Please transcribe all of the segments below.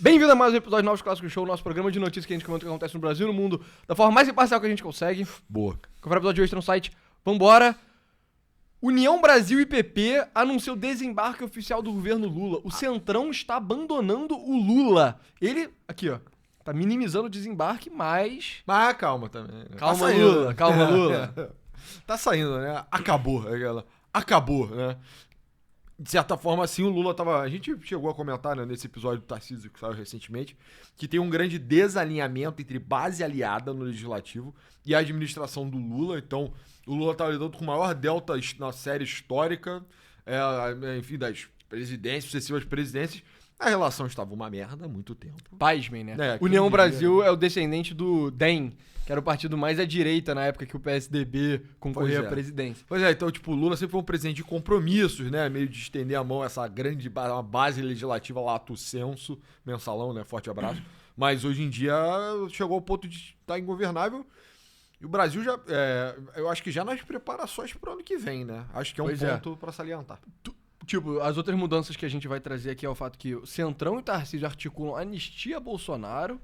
Bem-vindo a mais um episódio de Novos Clássicos Show, nosso programa de notícias que a gente comenta o que acontece no Brasil e no mundo da forma mais imparcial que a gente consegue. Boa. Confere o episódio de hoje no site. Vambora. União Brasil e PP anunciou desembarque oficial do governo Lula. O Centrão está abandonando o Lula. Ele, aqui ó, tá minimizando o desembarque, mas... Mas calma também. Né? Calma, tá Lula, calma, Lula. Tá saindo, né? Acabou, aquela. Acabou, né? De certa forma, assim, o Lula tava... A gente chegou a comentar, né, nesse episódio do Tarcísio, que saiu recentemente, que tem um grande desalinhamento entre base aliada no Legislativo e a administração do Lula. Então, o Lula tava lidando com o maior delta na série histórica, enfim, das presidências, sucessivas presidências. A relação estava uma merda há muito tempo. Pasmem, né? É, União quem Brasil diria, né? é o descendente do DEM, que era o partido mais à direita na época que o PSDB concorria Pois é. à presidência. Pois é, então, tipo, o Lula sempre foi um presidente de compromissos, né? Meio de estender a mão a essa grande uma base legislativa lato sensu, mensalão, né? Forte abraço. Mas hoje em dia chegou ao ponto de estar ingovernável. E o Brasil já, eu acho que já nas preparações para o ano que vem, né? Acho que é um Pois é. ponto para salientar. Tipo, as outras mudanças que a gente vai trazer aqui é o fato que o Centrão e o Tarcísio articulam anistia a Bolsonaro,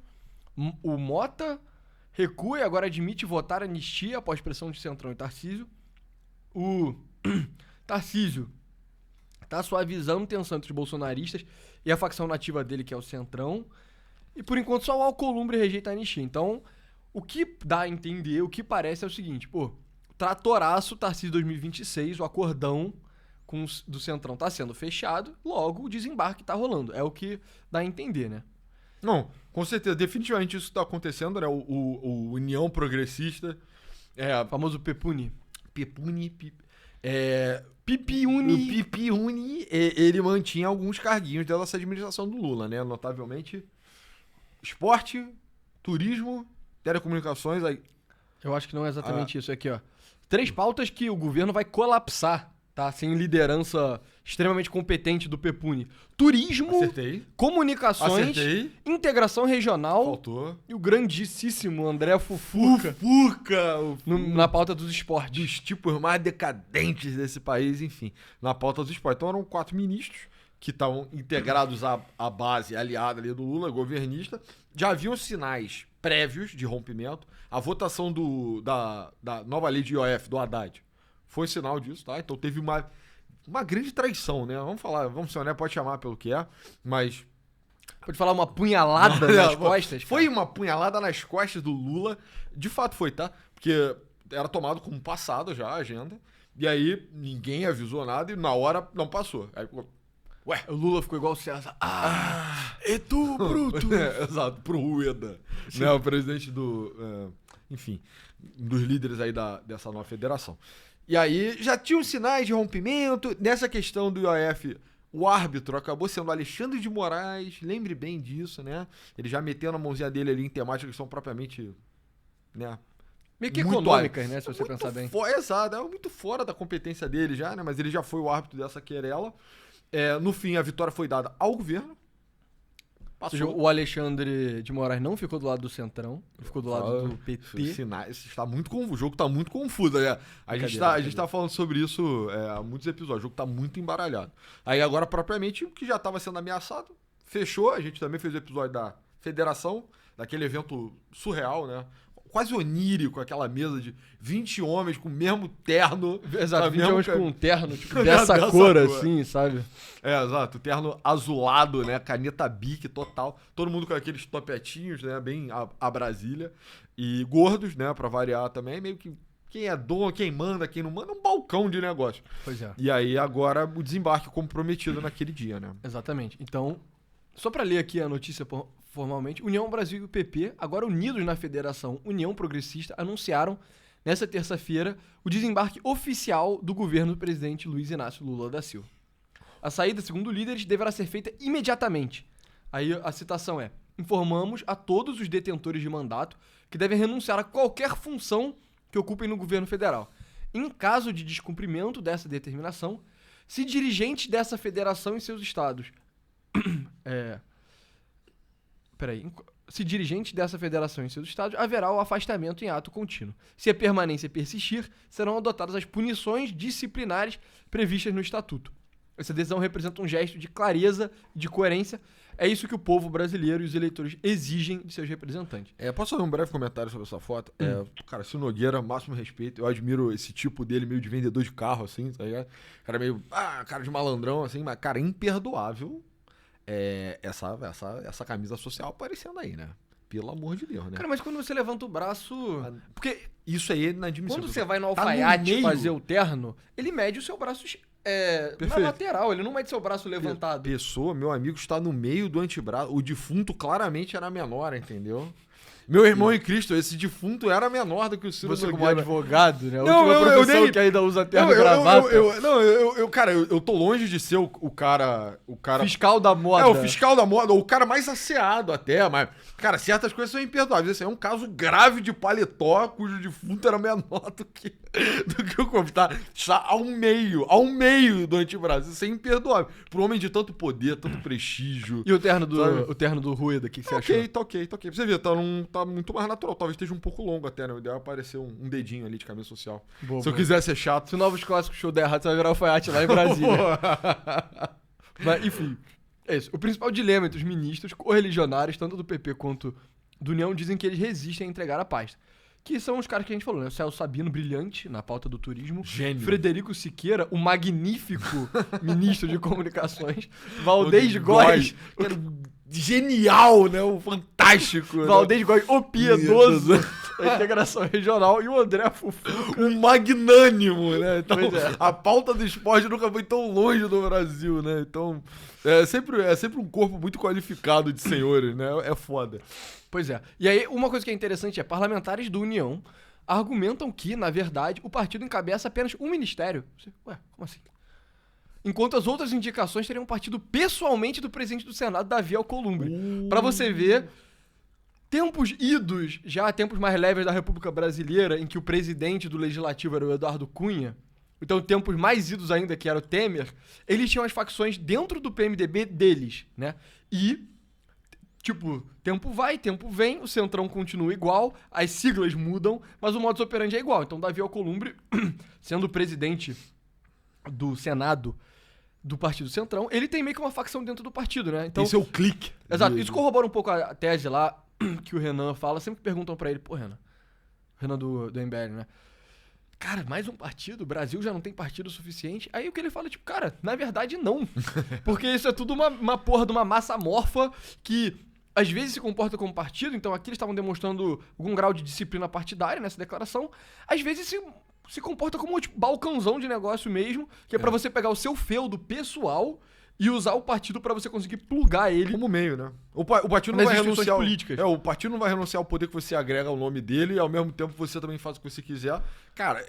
o Mota recua e agora admite votar anistia após pressão de Centrão e Tarcísio. O Tarcísio tá suavizando tensão entre os bolsonaristas e a facção nativa dele, que é o Centrão. E por enquanto só o Alcolumbre rejeita a anistia. Então, o que dá a entender, o que parece é o seguinte, pô, tratoraço Tarcísio 2026, o acordão do Centrão tá sendo fechado, logo o desembarque tá rolando. É o que dá a entender, né? Não, com certeza, definitivamente isso tá acontecendo, né? O União Progressista, O famoso Pepuni. Pepuni, Pipiuni. o Pipiuni, ele mantinha alguns carguinhos dessa administração do Lula, né? Notavelmente, esporte, turismo, telecomunicações, aí... Eu acho que não é exatamente isso. É aqui, ó. 3 pautas que o governo vai colapsar, tá? Sem liderança extremamente competente do Pepuni. Turismo, Acertei. comunicações, Acertei. integração regional Faltou. e o grandíssimo André Fufuca na pauta dos esportes. Dos tipos mais decadentes desse país, enfim, na pauta dos esportes. Então eram 4 ministros que estavam integrados à base aliada ali do Lula, governista. Já haviam sinais prévios de rompimento. A votação da nova lei de IOF, do Haddad, foi sinal disso, tá? Então teve uma grande traição, né? Vamos ser honestos, pode chamar pelo que é, mas... Pode falar uma punhalada nas costas? Foi cara? uma punhalada nas costas do Lula. De fato foi, tá? Porque era tomado como passado já a agenda. E aí ninguém avisou nada e na hora não passou. Aí, ué, O Lula ficou igual o César. É tu, bruto! exato, pro Rueda, né? O presidente enfim, dos líderes aí dessa nova federação. E aí já tinha os sinais de rompimento. Nessa questão do IOF, o árbitro acabou sendo Alexandre de Moraes, lembre bem disso, né? Ele já metendo a mãozinha dele ali em temáticas que são propriamente, né? Meio que muito econômicas, né? Se você muito pensar bem. Exato, é muito fora da competência dele já, né? Mas ele já foi o árbitro dessa querela. No fim, a vitória foi dada ao governo. Ou seja, o Alexandre de Moraes não ficou do lado do Centrão, ele ficou do lado do PT. Sinais, o jogo tá muito confuso. Né? A gente tá falando sobre isso há muitos episódios. O jogo tá muito embaralhado. Aí agora, propriamente, o que já tava sendo ameaçado, fechou. A gente também fez o episódio da federação, daquele evento surreal, né? Quase onírico, aquela mesa de 20 homens com o mesmo terno. Exato, 20 homens com um terno, tipo, Dessa dessa cor, cor. assim, sabe? Exato, terno azulado, né? Caneta Bic total. Todo mundo com aqueles topetinhos, né? Bem a Brasília. E gordos, né? Pra variar também. Meio que quem é dono, quem manda, quem não manda, um balcão de negócio. Pois é. E aí agora o desembarque comprometido naquele dia, né? Exatamente. Então, só pra ler aqui a notícia formalmente, União Brasil e o PP, agora unidos na Federação União Progressista, anunciaram nessa terça-feira o desembarque oficial do governo do presidente Luiz Inácio Lula da Silva. A saída, segundo líderes, deverá ser feita imediatamente. Aí a citação é: informamos a todos os detentores de mandato que devem renunciar a qualquer função que ocupem no governo federal. Em caso de descumprimento dessa determinação, se dirigentes dessa federação e seus estados... Se dirigentes dessa federação em seus estados, haverá o afastamento em ato contínuo. Se a permanência persistir, serão adotadas as punições disciplinares previstas no Estatuto. Essa decisão representa um gesto de clareza e de coerência. é isso que o povo brasileiro e os eleitores exigem de seus representantes. Posso fazer um breve comentário sobre essa foto? Cara, Ciro Nogueira, máximo respeito. Eu admiro esse tipo dele, meio de vendedor de carro, assim, tá ligado? Cara meio, cara de malandrão, assim, mas, cara, imperdoável essa camisa social aparecendo aí, né? Pelo amor de Deus, né? Cara, mas quando você levanta o braço... Porque isso aí é inadmissível. quando você vai no Tá no alfaiate meio. fazer o terno, ele mede o seu braço na Perfeito. lateral, ele não mede seu braço levantado. Pessoa, meu amigo, está no meio do antebraço. O defunto claramente era menor, entendeu? Meu irmão em Cristo, esse defunto era menor do que o Ciro Você como Nogueira. advogado, né? A Não, última eu profissão nem- que ainda usa terno e gravata. Cara, eu tô longe de ser o cara... Fiscal da moda. o fiscal da moda, ou o cara mais asseado até, mas, cara, certas coisas são imperdoáveis. Esse é um caso grave de paletó, cujo defunto era menor do que o corpo. Está ao meio do antebraço. Isso é imperdoável. Pro homem de tanto poder, tanto prestígio. E o terno Sabe? do Rueda, o que você achou? Tá ok. Pra você ver, tá muito mais natural. Talvez esteja um pouco longo até, né? O ideal é aparecer um dedinho ali de camisa social. Boa, Se eu boa. quiser ser chato. Se o Novos Clássicos Show der errado, você vai virar alfaiate lá em Brasília. Mas, enfim, é isso. O principal dilema entre os ministros correligionários, tanto do PP quanto do União, dizem que eles resistem a entregar a pasta. Que são os caras que a gente falou, né? O Celso Sabino, brilhante na pauta do turismo. Gênio. Frederico Siqueira, o magnífico ministro de comunicações. Valdez Góes, Genial, né? O fantástico. Né? Valdez Góes, o piedoso da integração regional. E o André Fufu. Um magnânimo, né? Então, Pois é. a pauta do esporte nunca foi tão longe do Brasil, né? Então, é sempre um corpo muito qualificado de senhores, né? É foda. Pois é. E aí, uma coisa que é interessante é, parlamentares do União argumentam que, na verdade, o partido encabeça apenas um ministério. Ué, como assim? Enquanto as outras indicações teriam partido pessoalmente do presidente do Senado, Davi Alcolumbre. Pra você ver, tempos idos, já tempos mais leves da República Brasileira, em que o presidente do Legislativo era o Eduardo Cunha, então tempos mais idos ainda, que era o Temer, eles tinham as facções dentro do PMDB deles, né? E... tipo, tempo vai, tempo vem, o Centrão continua igual, as siglas mudam, mas o modus operandi é igual. Então, Davi Alcolumbre, sendo o presidente do Senado do Partido Centrão, ele tem meio que uma facção dentro do partido, né? Então, Esse é o clique. exato, isso corrobora um pouco a tese lá que o Renan fala, sempre perguntam pra ele, Renan do MBL, né? Cara, mais um partido? O Brasil já não tem partido suficiente? Aí o que ele fala, tipo, cara, na verdade não. Porque isso é tudo uma porra de uma massa amorfa que às vezes se comporta como partido, então aqui eles estavam demonstrando algum grau de disciplina partidária nessa declaração, às vezes se comporta como tipo balcãozão de negócio mesmo, que é pra você pegar o seu feudo pessoal e usar o partido pra você conseguir plugar ele. Como meio, né? O partido não Nas vai instituições renunciar. políticas. O partido não vai renunciar ao poder que você agrega ao nome dele e ao mesmo tempo você também faz o que você quiser. Cara,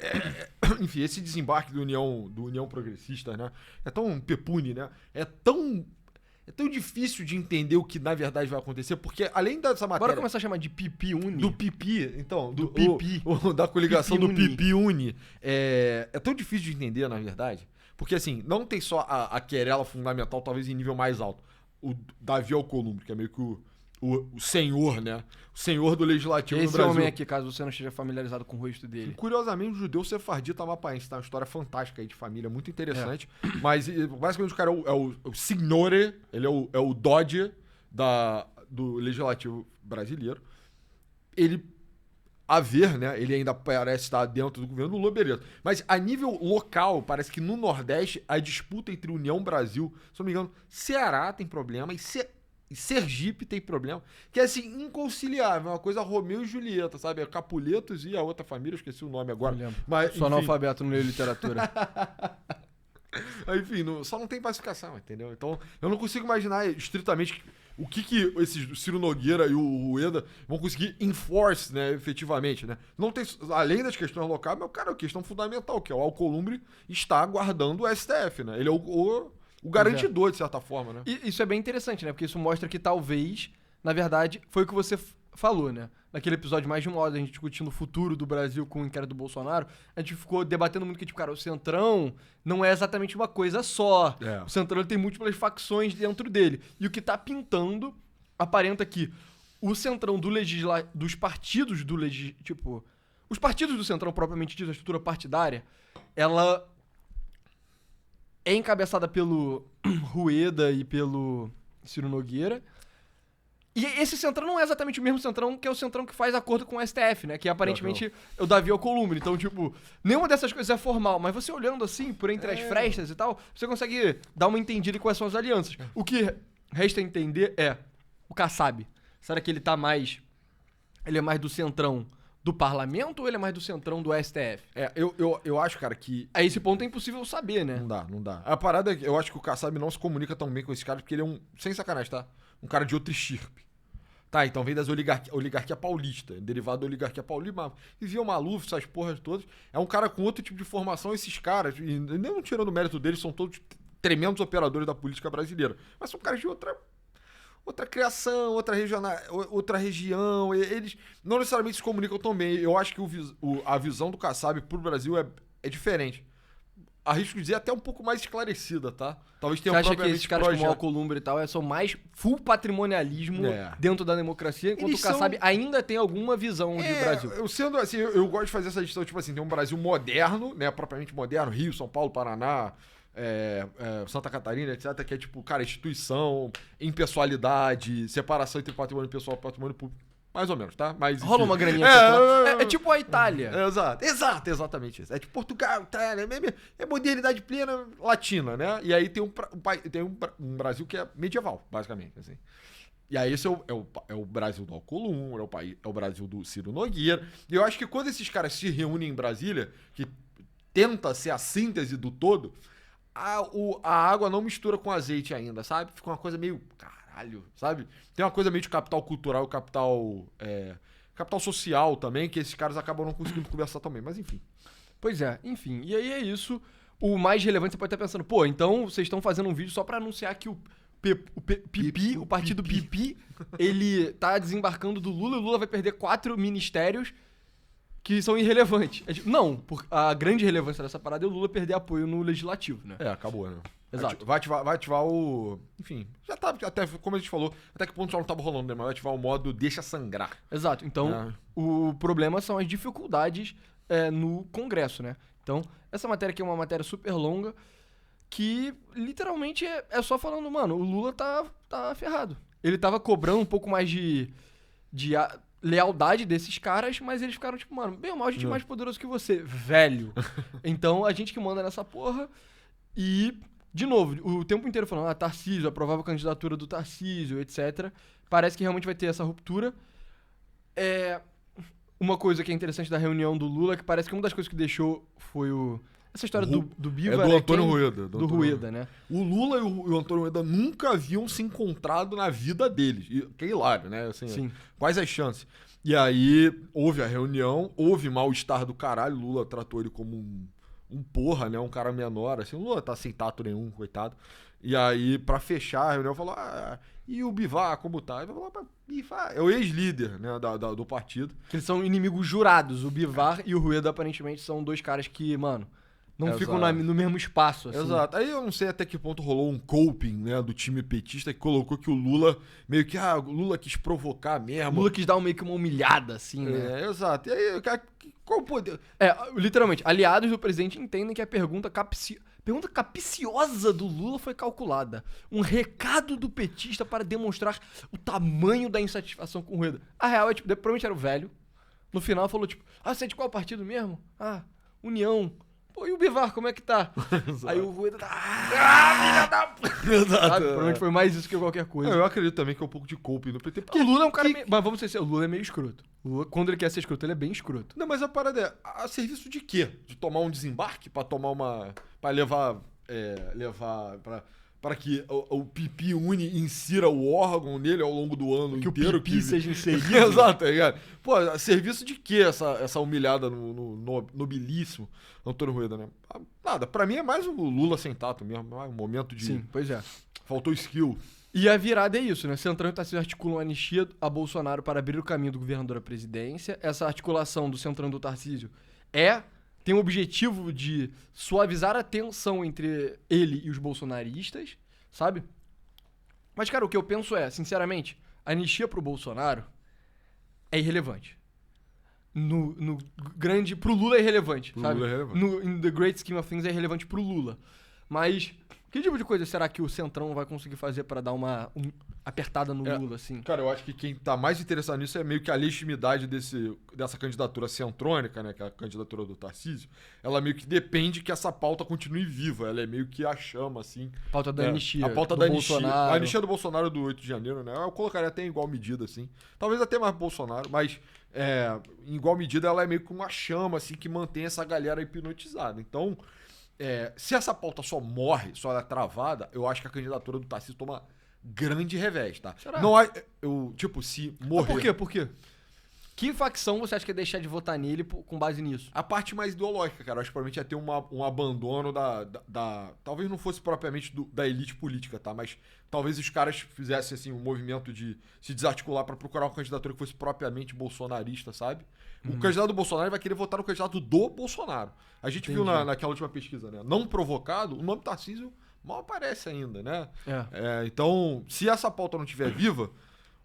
enfim, esse desembarque do União Progressista, né? É tão pepune, né? É tão difícil de entender o que na verdade vai acontecer, porque além dessa matéria... Bora começar a chamar de Pipi Uni. Do Pipi, então. Do Pipi. Da coligação Pipi do Uni. Pipi Uni. É tão difícil de entender, na verdade, porque assim, não tem só a querela fundamental, talvez em nível mais alto. O Davi Alcolumbre, que é meio que o senhor, né? O senhor do legislativo no Esse Brasil. homem aqui, caso você não esteja familiarizado com o rosto dele. Curiosamente, o judeu sefardita amapaense, tá? Uma história fantástica aí de família, muito interessante. Mas, basicamente, o cara é o signore, ele é o Dodge do legislativo brasileiro. Ele, a ver, né? Ele ainda parece estar dentro do governo do Lula, beleza. Mas, a nível local, parece que no Nordeste, a disputa entre União e Brasil, se não me engano, Ceará tem problema e Sergipe tem problema, que é assim, inconciliável, é uma coisa Romeu e Julieta, sabe? É Capuletos e a outra família, eu esqueci o nome agora. Não lembro. Mas, Sou analfabeto, não leio literatura. enfim, só não tem pacificação, entendeu? Então, eu não consigo imaginar estritamente o que esses Ciro Nogueira e o Rueda vão conseguir enforce, né, efetivamente, né? Não tem, além das questões locais, mas, cara, a questão fundamental, que é o Alcolumbre está aguardando o STF, né? Ele é o garantidor, de certa forma, né? E isso é bem interessante, né? Porque isso mostra que talvez, na verdade, foi o que você falou, né? Naquele episódio mais de uma hora, a gente discutindo o futuro do Brasil com o inquérito do Bolsonaro, a gente ficou debatendo muito que, tipo, cara, o Centrão não é exatamente uma coisa só. É. O Centrão ele tem múltiplas facções dentro dele. E o que tá pintando aparenta que o Centrão dos partidos do tipo, os partidos do Centrão propriamente dito, a estrutura partidária, ela é encabeçada pelo Rueda e pelo Ciro Nogueira. E esse Centrão não é exatamente o mesmo Centrão que é o Centrão que faz acordo com o STF, né? Que aparentemente é o Davi Alcolumbre. Então, tipo, nenhuma dessas coisas é formal. Mas você olhando assim, por entre as frestas e tal, você consegue dar uma entendida em quais são as alianças. O que resta entender é o Kassab. Será que ele tá mais... Ele é mais do Centrão do Parlamento ou ele é mais do Centrão do STF? Eu acho, cara, que... A esse ponto é impossível saber, né? Não dá. A parada é que eu acho que o Kassab não se comunica tão bem com esses caras porque ele é um... Sem sacanagem, tá? Um cara de outra estirpe. Tá, então vem das oligarquia paulista, derivado da oligarquia paulista, e via o Maluf, essas porras todas. É um cara com outro tipo de formação, esses caras, e nem tirando o mérito deles, são todos tremendos operadores da política brasileira. Mas são caras de outra criação, outra região. Eles não necessariamente se comunicam tão bem. Eu acho que a visão do Kassab pro Brasil é diferente. Arrisco dizer até um pouco mais esclarecida, tá? Talvez tenha Você acha que esses caras como o Alcolumbre e tal são mais full patrimonialismo dentro da democracia, enquanto o Kassab ainda tem alguma visão de Brasil? Sendo assim, eu gosto de fazer essa distinção, tipo assim, tem um Brasil moderno, né? Propriamente moderno, Rio, São Paulo, Paraná, Santa Catarina, etc. Que é tipo, cara, instituição, impessoalidade, separação entre patrimônio pessoal e patrimônio público. Mais ou menos, tá? Mas, rola uma graninha. É tipo a Itália. Exatamente isso. É tipo Portugal, Itália, é modernidade plena latina, né? E aí tem um Brasil que é medieval, basicamente, assim. E aí esse é o Brasil do Alcolumbre, é o Brasil do Ciro Nogueira. E eu acho que quando esses caras se reúnem em Brasília, que tenta ser a síntese do todo, a água não mistura com azeite ainda, sabe? Fica uma coisa meio... sabe? Tem uma coisa meio de capital cultural, capital social também, que esses caras acabam não conseguindo conversar também, mas enfim. Pois é, enfim. E aí é isso. O mais relevante, você pode estar pensando, pô, então vocês estão fazendo um vídeo só pra anunciar que o partido Pipi, ele tá desembarcando do Lula e o Lula vai perder 4 ministérios que são irrelevantes. Não, a grande relevância dessa parada é o Lula perder apoio no legislativo, né? Acabou, né? Exato. Vai ativar o... Enfim, já tá, até como a gente falou, até que ponto já não tava rolando, né? Mas vai ativar o modo deixa sangrar. Exato. Então, o problema são as dificuldades no Congresso, né? Então, essa matéria aqui é uma matéria super longa que, literalmente, é só falando, mano, o Lula tá ferrado. Ele tava cobrando um pouco mais de lealdade desses caras, mas eles ficaram tipo, mano, bem ou mal, a gente é mais poderoso que você, velho. Então, a gente que manda nessa porra e... De novo, o tempo inteiro falando, Tarcísio, a provável candidatura do Tarcísio, etc. Parece que realmente vai ter essa ruptura. Uma coisa que é interessante da reunião do Lula, que parece que uma das coisas que deixou foi essa história do Biva, do né? Antônio Rueda. Do Rueda, né? O Lula e o Antônio Rueda nunca haviam se encontrado na vida deles. Que é hilário, né? Assim, sim. Quais as chances? E aí, houve a reunião, houve mal-estar do caralho, Lula tratou ele como um porra, né? Um cara menor, assim. O Lula tá sem tato nenhum, coitado. E aí, pra fechar a reunião, falou, e o Bivar, como tá? Ele falou, Bivar é o ex-líder, né, do partido. Eles são inimigos jurados. O Bivar e o Rueda, aparentemente, são dois caras que, mano, não ficam no mesmo espaço, assim. Exato. Aí eu não sei até que ponto rolou um coping, né, do time petista que colocou que o Lula, meio que, o Lula quis provocar mesmo. O Lula quis dar meio que uma humilhada, assim, né? Exato. E aí, qual o poder? Literalmente, aliados do presidente entendem que a pergunta capciosa do Lula foi calculada. Um recado do petista para demonstrar o tamanho da insatisfação com o Rueda. A real é, tipo, provavelmente era o velho. No final falou, tipo, você é de qual partido mesmo? União. Pô, e o Bivar, como é que tá? Aí o Rueda filha da p... Exato. Provavelmente foi mais isso que qualquer coisa. Eu acredito também que é um pouco de culpa no PT. Porque o Lula é um cara meio... Mas vamos dizer, o Lula é meio escroto. O Lula, quando ele quer ser escroto, ele é bem escroto. Não, mas a parada é, a serviço de quê? De tomar um desembarque? Pra tomar uma... Pra levar para que o Pipi insira o órgão nele ao longo do ano que inteiro. O Pipi seja inserido. Exato, tá ligado? Pô, a serviço de que essa humilhada no nobilíssimo Antônio Rueda, né? Nada, pra mim é mais o Lula sem tato mesmo, um momento de... Sim, pois é. Faltou skill. E a virada é isso, né? Centrão e Tarcísio articulam a anistia a Bolsonaro para abrir o caminho do governador à presidência. Essa articulação do Centrão e do Tarcísio tem o objetivo de suavizar a tensão entre ele e os bolsonaristas, sabe? Mas, cara, o que eu penso sinceramente, a anistia pro Bolsonaro é irrelevante. Pro Lula é irrelevante, sabe? Lula é relevante. In the great scheme of things é irrelevante pro Lula. Mas Que tipo de coisa será que o Centrão vai conseguir fazer pra dar uma apertada no É. Lula, assim? Cara, eu acho que quem tá mais interessado nisso é meio que a legitimidade dessa candidatura centrônica, né? Que é a candidatura do Tarcísio. Ela meio que depende que essa pauta continue viva. Ela é meio que a chama, assim. Pauta da anistia. A pauta do da anistia. Bolsonaro. A anistia do Bolsonaro do 8 de janeiro, né? Eu colocaria até em igual medida, assim. Talvez até mais Bolsonaro, mas em igual medida ela é meio que uma chama, assim, que mantém essa galera hipnotizada. Então, se essa pauta só morre, só é travada, eu acho que a candidatura do Tarcísio toma grande revés, tá? Será? Não há, tipo, se Mas morrer... por quê? Por quê? Que facção você acha que ia deixar de votar nele com base nisso? A parte mais ideológica, cara. Eu acho que provavelmente ia ter um abandono talvez não fosse propriamente da elite política, tá? Mas talvez os caras fizessem, assim, um movimento de se desarticular pra procurar uma candidatura que fosse propriamente bolsonarista, sabe? O candidato do Bolsonaro vai querer votar no candidato do Bolsonaro. A gente viu naquela última pesquisa, né? Não provocado, o nome Tarcísio mal aparece ainda, né? Então, se essa pauta não estiver viva...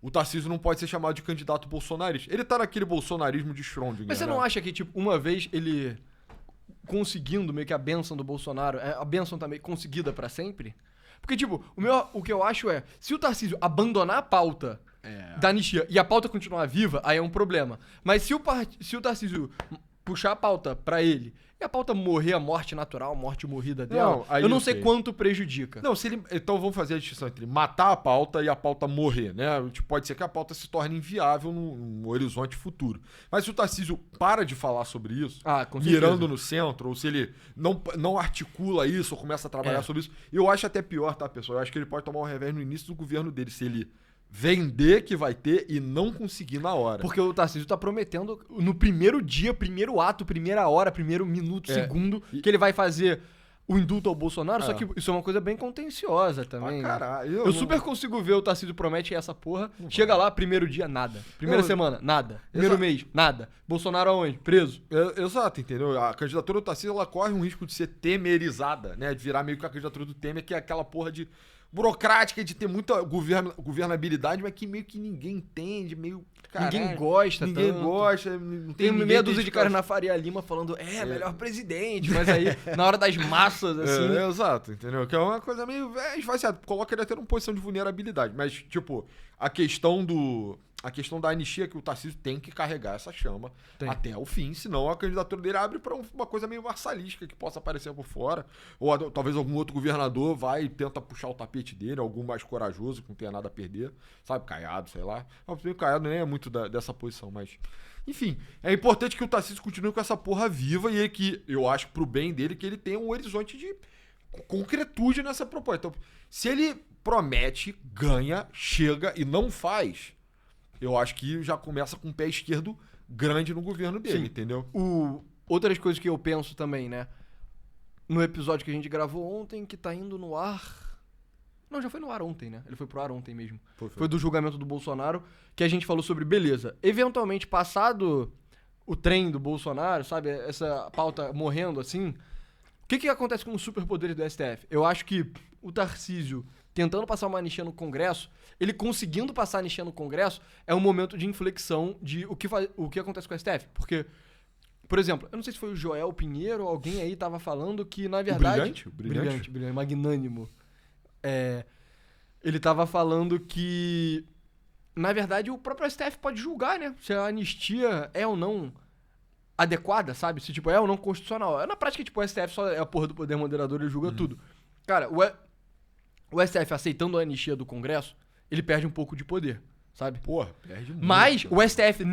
O Tarcísio não pode ser chamado de candidato bolsonarista. Ele tá naquele bolsonarismo de Schrödinger. Mas você não acha que, tipo, uma vez ele conseguindo meio que a bênção do Bolsonaro, a bênção também conseguida pra sempre? Porque, tipo, o que eu acho é, se o Tarcísio abandonar a pauta da anistia e a pauta continuar viva, aí é um problema. Mas se o Tarcísio puxar a pauta pra ele e a pauta morrer a morte natural, morte morrida dela, aí eu não eu sei sei. quanto prejudica. Não, então vamos fazer a distinção entre matar a pauta e a pauta morrer, né? Tipo, pode ser que a pauta se torne inviável no horizonte futuro. Mas se o Tarcísio para de falar sobre isso, Com certeza. mirando no centro, ou se ele não articula isso ou começa a trabalhar sobre isso, eu acho até pior, tá, pessoal? Eu acho que ele pode tomar um revés no início do governo dele, se ele vender que vai ter e não conseguir na hora. Porque o Tarcísio tá prometendo no primeiro dia, primeiro ato, primeira hora, primeiro minuto, segundo, que ele vai fazer o indulto ao Bolsonaro, só que isso é uma coisa bem contenciosa também. Ah, caralho. Eu super consigo ver o Tarcísio promete essa porra, chega lá, primeiro dia, nada. Primeira semana, nada. Primeiro mês, nada. Bolsonaro aonde? Preso. Exato, entendeu? A candidatura do Tarcísio, ela corre um risco de ser temerizada, né? De virar meio que a candidatura do Temer, que é aquela porra de burocrática, de ter muita governabilidade, mas que meio que ninguém entende, meio... Caralho, ninguém gosta ninguém tanto. gosta, não tem Tem meia dúzia de caras na Faria Lima falando, melhor presidente, mas aí, na hora das massas, assim... Exato, entendeu? Que é uma coisa meio esvaziada. Coloca ele até numa posição de vulnerabilidade, mas, tipo, a questão da anistia que o Tarcísio tem que carregar essa chama até o fim, senão a candidatura dele abre pra uma coisa meio marsalística que possa aparecer por fora, ou talvez algum outro governador vai e tenta puxar o tapete dele, algum mais corajoso que não tenha nada a perder, sabe, Caiado, sei lá. O Caiado nem é muito dessa posição, mas... Enfim, é importante que o Tarcísio continue com essa porra viva e que, eu acho, pro bem dele, que ele tenha um horizonte de concretude nessa proposta. Então, se ele promete, ganha, chega e não faz... Eu acho que já começa com o pé esquerdo grande no governo dele, entendeu? Outras coisas que eu penso também, né? No episódio que a gente gravou ontem, que tá indo no ar... Não, já foi no ar ontem, né? Ele foi pro ar ontem mesmo. Foi do julgamento do Bolsonaro, que a gente falou sobre, beleza, eventualmente, passado o trem do Bolsonaro, sabe? Essa pauta morrendo assim... O que acontece com os superpoderes do STF? Eu acho que o Tarcísio... tentando passar uma anistia no Congresso, ele conseguindo passar a anistia no Congresso, é um momento de inflexão de o que acontece com o STF. Porque, por exemplo, eu não sei se foi o Joel Pinheiro ou alguém aí tava falando que, na verdade... O Brilhante? Brilhante, magnânimo. Ele tava falando que, na verdade, o próprio STF pode julgar, né? Se a anistia é ou não adequada, sabe? Se, tipo, é ou não constitucional. Na prática, tipo, o STF só é a porra do poder moderador, ele julga tudo. Cara, o STF aceitando a anistia do Congresso, ele perde um pouco de poder, sabe? Porra, perde muito. Mas o STF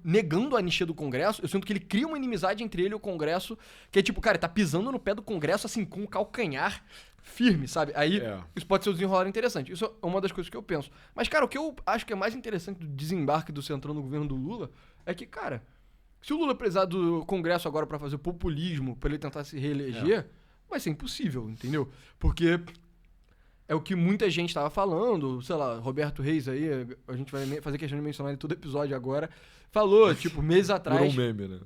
negando a anistia do Congresso, eu sinto que ele cria uma inimizade entre ele e o Congresso, que é tipo, cara, ele tá pisando no pé do Congresso, assim, com o calcanhar firme, sabe? Aí isso pode ser um desenrolar interessante. Isso é uma das coisas que eu penso. Mas, cara, o que eu acho que é mais interessante do desembarque do Centrão no governo do Lula é que, cara, se o Lula precisar do Congresso agora pra fazer populismo, pra ele tentar se reeleger, vai ser impossível, entendeu? Porque... é o que muita gente tava falando, sei lá, Roberto Reis aí, a gente vai fazer questão de mencionar ele todo episódio agora, falou, tipo, meses atrás... Virou um meme, né?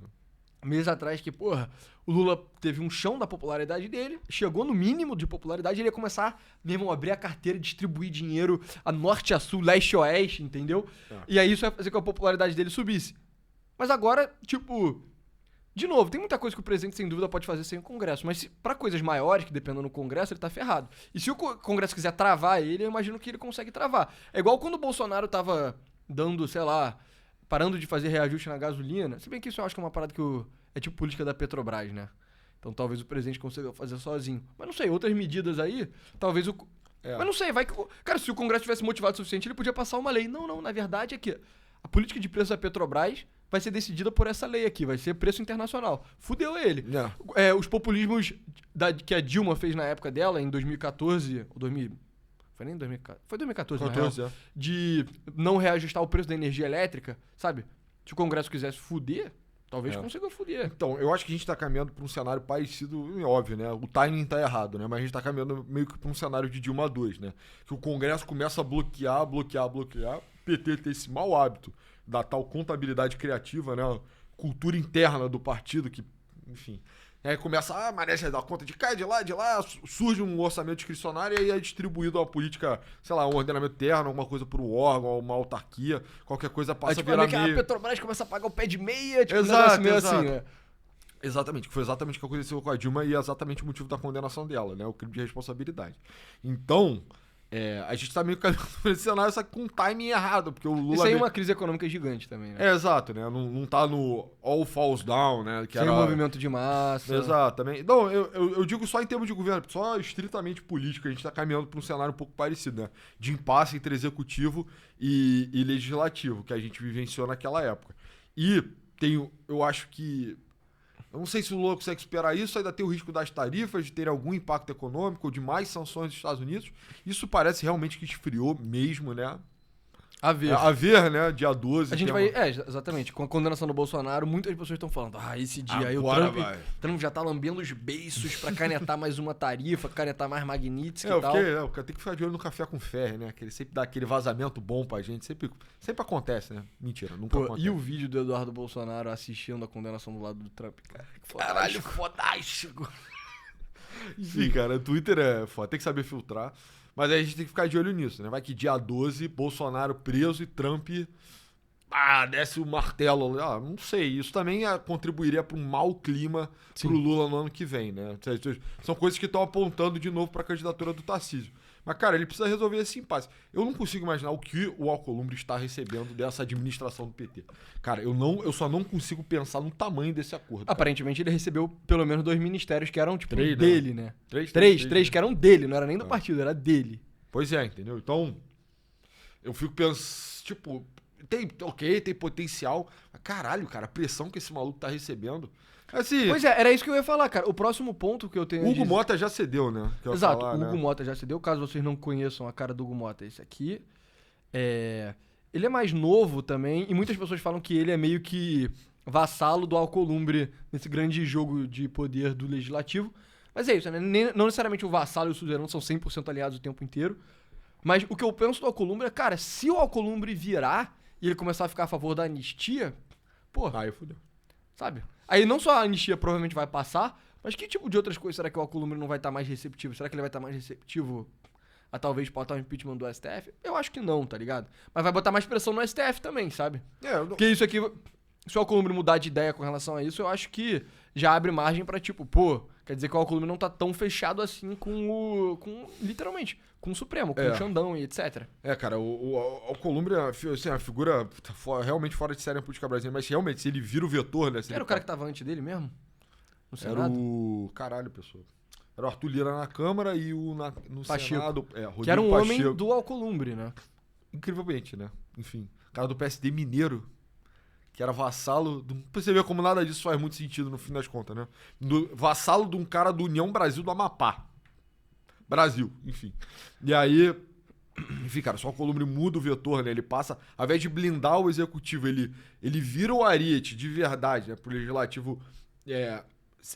Meses atrás que, porra, o Lula teve um chão da popularidade dele, chegou no mínimo de popularidade, ele ia começar, mesmo, a abrir a carteira, distribuir dinheiro a norte a sul, leste a oeste, entendeu? E aí isso ia fazer com que a popularidade dele subisse. Mas agora, tipo... De novo, tem muita coisa que o presidente, sem dúvida, pode fazer sem o Congresso, mas pra coisas maiores, que dependam do Congresso, ele tá ferrado. E se o Congresso quiser travar ele, eu imagino que ele consegue travar. É igual quando o Bolsonaro tava dando, sei lá, parando de fazer reajuste na gasolina. Se bem que isso eu acho que é uma parada que é tipo política da Petrobras, né? Então talvez o presidente consiga fazer sozinho. Mas não sei, outras medidas aí, talvez o... Mas não sei, vai que... Cara, se o Congresso tivesse motivado o suficiente, ele podia passar uma lei. Não, na verdade é que a política de preço da Petrobras vai ser decidida por essa lei aqui, vai ser preço internacional. Fudeu ele. Os populismos que a Dilma fez na época dela, em 2014, ou 2000... Foi nem 2014. Foi 2014, 14, na real. De não reajustar o preço da energia elétrica, sabe? Se o Congresso quisesse fuder, talvez consiga fuder. Então, eu acho que a gente tá caminhando pra um cenário parecido, óbvio, né? O timing tá errado, né? Mas a gente tá caminhando meio que pra um cenário de Dilma 2, né? Que o Congresso começa a bloquear. O PT tem esse mau hábito da tal contabilidade criativa, né? Cultura interna do partido que, enfim... Aí começa, Mané já dá conta de cá, de lá, surge um orçamento discricionário e aí é distribuído uma política, sei lá, um ordenamento interno, alguma coisa pro órgão, uma autarquia, qualquer coisa passa a virar meio... A Petrobras começa a pagar o pé de meia, tipo, exato, um negócio meio assim, né? Exatamente, que foi exatamente o que aconteceu com a Dilma e é exatamente o motivo da condenação dela, né? O crime de responsabilidade. Então... a gente tá meio caminhando por esse cenário, só que com um timing errado, porque o Lula... Isso aí é uma crise econômica gigante também, né? Exato, né? Não tá no all falls down, né? Que sem era... movimento de massa. Exatamente. Não, eu digo só em termos de governo, só estritamente político, a gente tá caminhando pra um cenário um pouco parecido, né? De impasse entre executivo e legislativo, que a gente vivenciou naquela época. E eu acho que... Eu não sei se o Lula consegue superar isso, ainda tem o risco das tarifas, de ter algum impacto econômico ou de mais sanções dos Estados Unidos. Isso parece realmente que esfriou mesmo, né? A ver, né? Dia 12. A gente vai... exatamente. Com a condenação do Bolsonaro, muitas pessoas estão falando, esse dia aí o Trump já tá lambendo os beiços pra canetar mais uma tarifa, canetar mais Magnitsky e tal. O cara tem que ficar de olho no café com ferro, né? Que ele sempre dá aquele vazamento bom pra gente. Sempre acontece, né? Mentira, nunca acontece. E o vídeo do Eduardo Bolsonaro assistindo a condenação do lado do Trump, cara? Caralho, fodástico. Enfim, cara, o Twitter é foda, tem que saber filtrar. Mas aí a gente tem que ficar de olho nisso, né? Vai que dia 12, Bolsonaro preso e Trump desce o martelo. Não sei. Isso também contribuiria para um mau clima pro Lula no ano que vem, né? São coisas que estão apontando de novo para a candidatura do Tarcísio. Mas, cara, ele precisa resolver esse impasse. Eu não consigo imaginar o que o Alcolumbre está recebendo dessa administração do PT. Cara, eu só não consigo pensar no tamanho desse acordo. Aparentemente, ele recebeu pelo menos 2 ministérios que eram, tipo, 3, dele, né? Três que eram dele, não era nem do partido, era dele. Pois é, entendeu? Então, eu fico pensando, tipo, tem potencial. Mas, caralho, cara, a pressão que esse maluco tá recebendo... Assim, pois é, era isso que eu ia falar, cara. O próximo ponto que eu tenho... Hugo Mota já cedeu, né? Exato, o Hugo Mota já cedeu. Caso vocês não conheçam a cara do Hugo Mota, esse aqui. Ele é mais novo também, e muitas pessoas falam que ele é meio que vassalo do Alcolumbre nesse grande jogo de poder do Legislativo. Mas é isso, né? Não necessariamente o vassalo e o suzerano são 100% aliados o tempo inteiro. Mas o que eu penso do Alcolumbre é, cara, se o Alcolumbre virar e ele começar a ficar a favor da anistia, porra... Aí fudeu. Sabe? Aí não só a anistia provavelmente vai passar, mas que tipo de outras coisas será que o Alcolumbre não vai estar mais receptivo? Será que ele vai estar mais receptivo a talvez pautar o impeachment do STF? Eu acho que não, tá ligado? Mas vai botar mais pressão no STF também, sabe? Porque isso aqui, se o Alcolumbre mudar de ideia com relação a isso, eu acho que já abre margem pra tipo, quer dizer que o Alcolumbre não tá tão fechado assim literalmente, com o Supremo, com o Xandão e etc. Cara, o Alcolumbre é uma figura realmente fora de série na política brasileira, mas realmente, se ele vira o vetor, né? Era o cara que tava antes dele mesmo? No Senado? Era o... Caralho, pessoa. Era o Arthur Lira na Câmara e no Pacheco. Senado... Rodrigo que era um Pacheco. homem do Alcolumbre, né? Incrivelmente, né? Enfim, cara do PSD mineiro, que era vassalo... Você vê como nada disso faz muito sentido no fim das contas, né? Vassalo de um cara do União Brasil do Amapá. Brasil, enfim. E aí... Enfim, cara, só o Alcolumbre muda o vetor, né? Ele passa... Ao invés de blindar o executivo, ele vira o ariete de verdade, né? Pro legislativo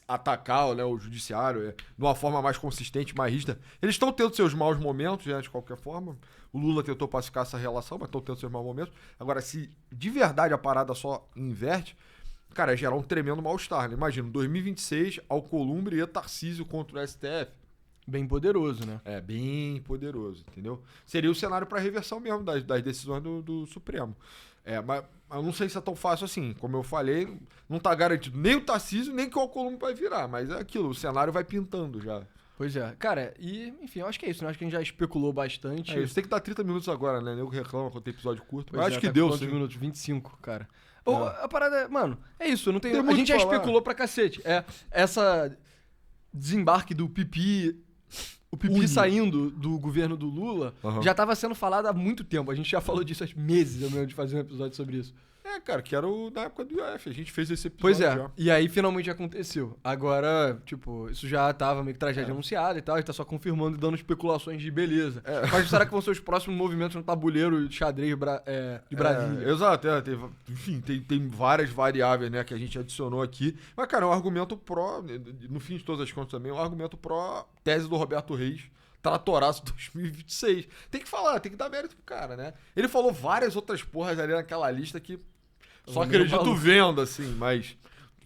atacar, né, o judiciário de uma forma mais consistente, mais rígida. Eles estão tendo seus maus momentos, né, de qualquer forma. O Lula tentou pacificar essa relação, mas estão tendo seus maus momentos. Agora, se de verdade a parada só inverte, cara, é gerar um tremendo mal-estar, né? Imagina, 2026, Alcolumbre e Tarcísio contra o STF. Bem poderoso, né? É, bem poderoso, entendeu? Seria o cenário para reversão mesmo das decisões do Supremo. Mas eu não sei se é tão fácil assim. Como eu falei, não tá garantido nem o Tarcísio, nem que o Alcolumbre vai virar. Mas é aquilo, o cenário vai pintando já. Pois é. Cara, enfim, eu acho que é isso, né? Acho que a gente já especulou bastante. Isso tem que dar 30 minutos agora, né? Nego reclama quando tem episódio curto. Pois Mas acho que tá deu, com quantos sim. minutos? 25, cara. A parada é... Mano, é isso. Não tem Tem a muito gente já pra falar. especulou pra cacete. Essa desembarque do Pipi... O Pipi saindo do governo do Lula já tava sendo falado há muito tempo. A gente já falou disso há meses, eu mesmo, de fazer um episódio sobre isso. Cara, que era na época do IF. A gente fez esse episódio Pois é, já. e aí finalmente aconteceu. Agora, tipo, isso já tava meio que tragédia anunciada e tal, a gente tá só confirmando e dando especulações de beleza. Mas será que vão ser os próximos movimentos no tabuleiro de xadrez de Brasília? Exato, enfim, tem várias variáveis, né, que a gente adicionou aqui. Mas, cara, é um argumento pró, no fim de todas as contas também, é um argumento pró tese do Roberto Reis, tratoraço 2026. Tem que falar, tem que dar mérito pro cara, né? Ele falou várias outras porras ali naquela lista que só acredito vendo, assim, mas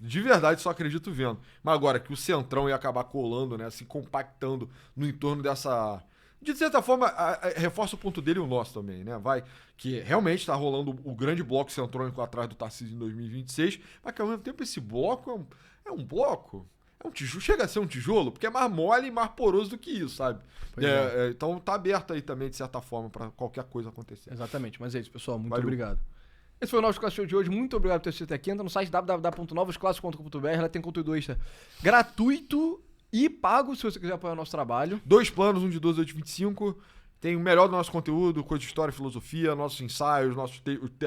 de verdade só acredito vendo. Mas agora que o Centrão ia acabar colando, né, assim, compactando no entorno dessa... De certa forma, reforça o ponto dele e o nosso também, né? Que realmente tá rolando o grande bloco centrônico atrás do Tarcísio em 2026, mas que ao mesmo tempo esse bloco é um bloco... É um tijolo, chega a ser um tijolo, porque é mais mole e mais poroso do que isso, sabe? Então tá aberto aí também, de certa forma, pra qualquer coisa acontecer. Exatamente, mas é isso, pessoal. Muito Valeu. obrigado. Esse foi o Novos Clássicos de hoje. Muito obrigado por ter assistido até aqui. Entra no site www.novosclassicos.com.br. Ela tem conteúdo extra gratuito e pago, se você quiser apoiar o nosso trabalho. 2 planos, um de 12 e outro de 25. Tem o melhor do nosso conteúdo, coisa de história e filosofia, nossos ensaios,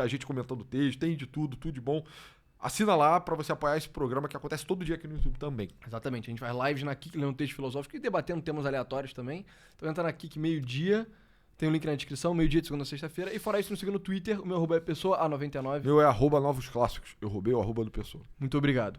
a gente comentando texto, tem de tudo de bom. Assina lá pra você apoiar esse programa que acontece todo dia aqui no YouTube também. Exatamente. A gente faz lives na Kik, lendo texto filosófico e debatendo temas aleatórios também. Então entra na Kik meio-dia. Tem um link na descrição, meio-dia de segunda a sexta-feira. E fora isso, nos siga no Twitter. O meu arroba é pessoa A99. Meu é @novosclássicos. Eu roubei o arroba do pessoa. Muito obrigado.